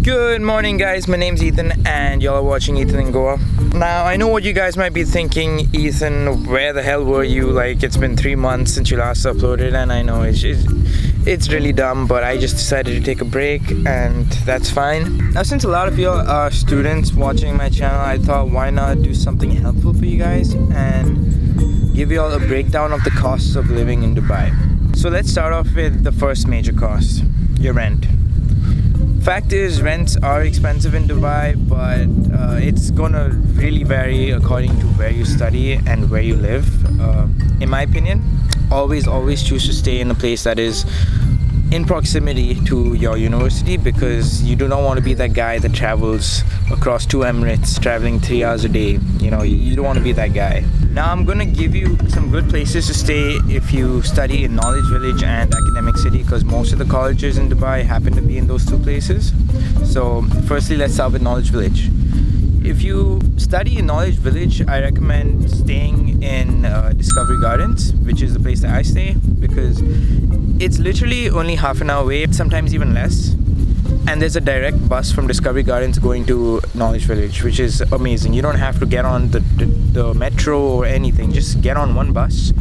Good morning, guys. My name's Ethan and y'all are watching Ethan in Goa. Now, I know what you guys might be thinking. Ethan, where the hell were you? Like, it's been 3 months since you last uploaded, and I know it's really dumb, but I just decided to take a break, and that's fine. Now, since a lot of y'all are students watching my channel, I thought why not do something helpful for you guys and give y'all a breakdown of the costs of living in Dubai. So let's start off with the first major cost, your rent. Fact is, rents are expensive in Dubai, but it's gonna really vary according to where you study and where you live. In my opinion, always choose to stay in a place that is in proximity to your university, because you do not want to be that guy that travels across 2 Emirates, traveling 3 hours a day. You don't want to be that guy. Now I'm gonna give you some good places to stay if you study in Knowledge Village and Academic City, because most of the colleges in Dubai happen to be in those 2 places. So firstly, let's start with Knowledge Village. If you study in Knowledge Village, I recommend staying in Discovery Gardens, which is the place that I stay, because it's literally only half an hour away, sometimes even less. And there's a direct bus from Discovery Gardens going to Knowledge Village, which is amazing. You don't have to get on the metro or anything. Just get on one bus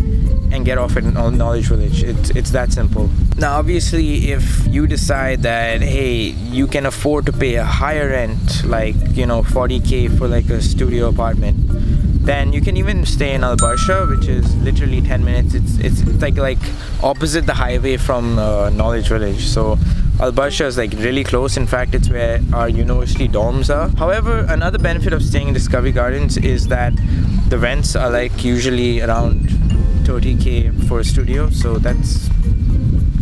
and get off at Knowledge Village. It's that simple. Now, obviously, if you decide that, hey, you can afford to pay a higher rent, like, 40k for like a studio apartment, then you can even stay in Al Barsha, which is literally 10 minutes. It's like opposite the highway from Knowledge Village. So Al Barsha is like really close. In fact, it's where our university dorms are. However, another benefit of staying in Discovery Gardens is that the rents are like usually around 30k for a studio, so that's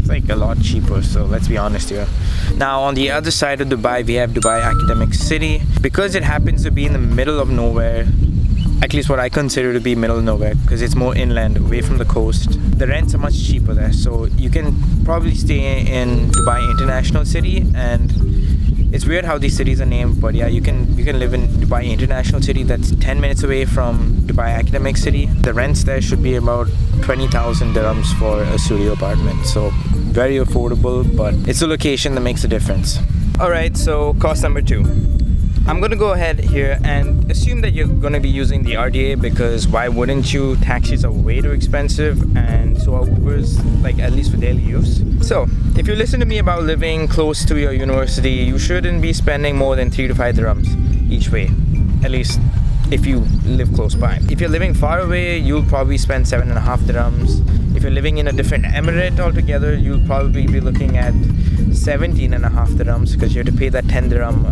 like a lot cheaper, so let's be honest here. Now, on the other side of Dubai, we have Dubai Academic City. Because it happens to be in the middle of nowhere, at least what I consider to be middle of nowhere, because it's more inland, away from the coast, the rents are much cheaper there. So you can probably stay in Dubai International City, and it's weird how these cities are named, but yeah, you can live in Dubai International City. That's 10 minutes away from Dubai Academic City. The rents there should be about 20,000 dirhams for a studio apartment, so very affordable, but it's the location that makes a difference. Alright, so cost number 2. I'm gonna go ahead here and assume that you're gonna be using the RDA, because why wouldn't you? Taxis are way too expensive, and so are Ubers, like at least for daily use. So if you listen to me about living close to your university, you shouldn't be spending more than 3 to 5 dirhams each way, at least if you live close by. If you're living far away, you'll probably spend 7.5 dirhams. If you're living in a different emirate altogether, you'll probably be looking at 17.5 dirhams, because you have to pay that 10 dirham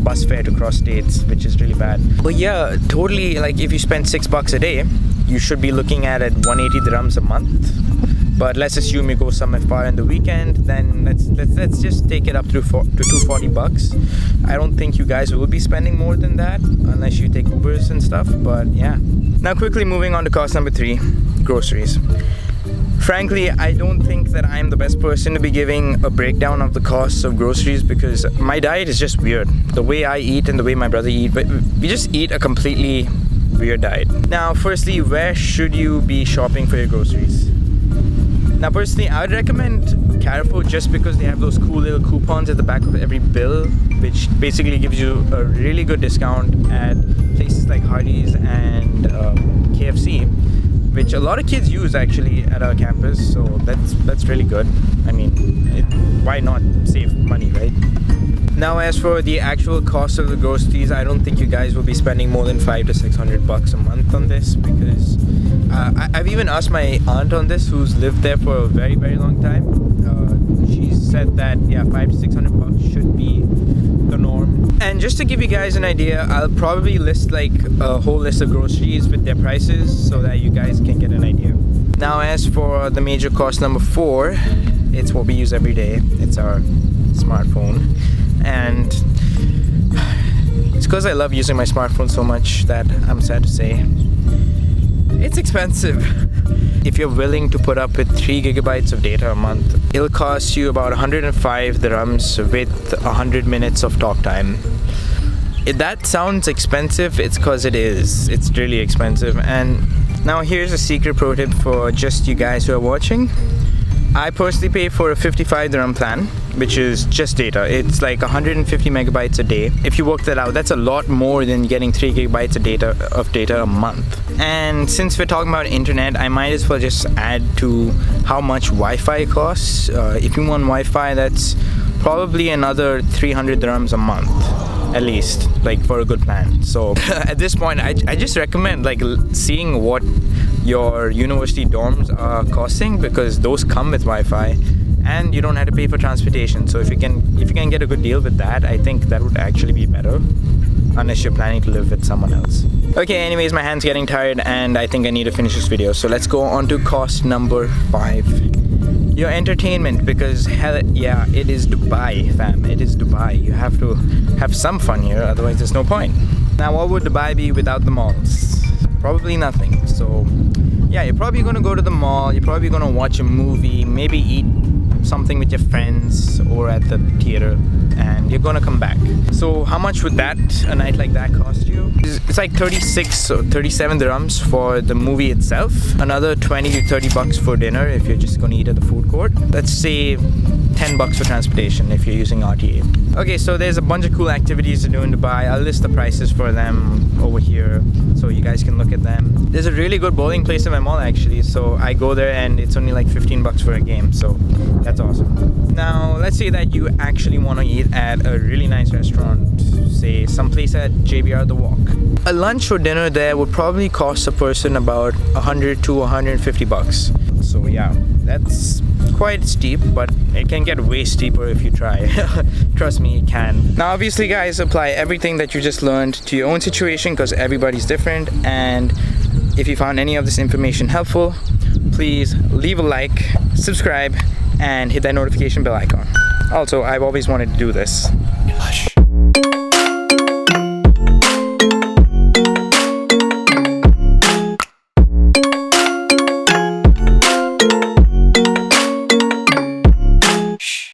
bus fare to cross states, which is really bad. But yeah, totally, like if you spend $6 a day, you should be looking at 180 dirhams a month. But let's assume you go somewhere far in the weekend, then let's just take it up to $240. I don't think you guys will be spending more than that unless you take Ubers and stuff, but yeah. Now quickly moving on to cost number 3, groceries. Frankly, I don't think that I'm the best person to be giving a breakdown of the costs of groceries, because my diet is just weird. The way I eat and the way my brother eats, but we just eat a completely weird diet. Now, firstly, where should you be shopping for your groceries? Now, personally, I would recommend Carrefour, just because they have those cool little coupons at the back of every bill, which basically gives you a really good discount at places like Hardee's and KFC, which a lot of kids use actually at our campus, so that's really good. I mean, why not save money, right? Now, as for the actual cost of the groceries, I don't think you guys will be spending more than $500 to $600 a month on this, because I've even asked my aunt on this, who's lived there for a very, very long time. She said that, yeah, $500 to $600 should be the norm. And just to give you guys an idea, I'll probably list like a whole list of groceries with their prices so that you guys can get an idea. Now, as for the major cost number 4, it's what we use every day. It's our smartphone. And it's because I love using my smartphone so much that I'm sad to say it's expensive. If you're willing to put up with 3 gigabytes of data a month, it'll cost you about 105 dirhams with 100 minutes of talk time. If that sounds expensive, it's because it is. It's really expensive. And now here's a secret pro tip for just you guys who are watching. I personally pay for a 55 dirham plan, which is just data. It's like 150 megabytes a day. If you work that out, that's a lot more than getting 3 gigabytes of data a month. And since we're talking about internet, I might as well just add to how much Wi-Fi costs. If you want Wi-Fi, that's probably another 300 dirhams a month at least, like for a good plan. So at this point, I just recommend like seeing what your university dorms are costing, because those come with Wi-Fi and you don't have to pay for transportation. So if you can get a good deal with that, I think that would actually be better, unless you're planning to live with someone else. Okay, anyways, my hand's getting tired and I think I need to finish this video. So let's go on to cost number 5. Your entertainment, because hell yeah, it is Dubai, fam. It is Dubai. You have to have some fun here, otherwise there's no point. Now, what would Dubai be without the malls? Probably nothing. So yeah, you're probably gonna go to the mall, you're probably gonna watch a movie, maybe eat something with your friends or at the theater, and you're gonna come back. So how much would a night like that cost you? It's like 36 or 37 dirhams for the movie itself, another 20 to 30 bucks for dinner if you're just gonna eat at the food court. Let's say 10 bucks for transportation if you're using RTA. Okay, so there's a bunch of cool activities to do in Dubai. I'll list the prices for them over here so you guys can look at them. There's a really good bowling place in my mall actually, so I go there and it's only like 15 bucks for a game, so that's awesome. Now let's say that you actually want to eat at a really nice restaurant, say someplace at JBR The Walk. A lunch or dinner there would probably cost a person about 100 to 150 bucks. So yeah, that's quite steep, but it can get way steeper if you try. Trust me, it can. Now obviously guys, apply everything that you just learned to your own situation, because everybody's different. And if you found any of this information helpful, please leave a like, subscribe, and hit that notification bell icon. Also, I've always wanted to do this. Hush.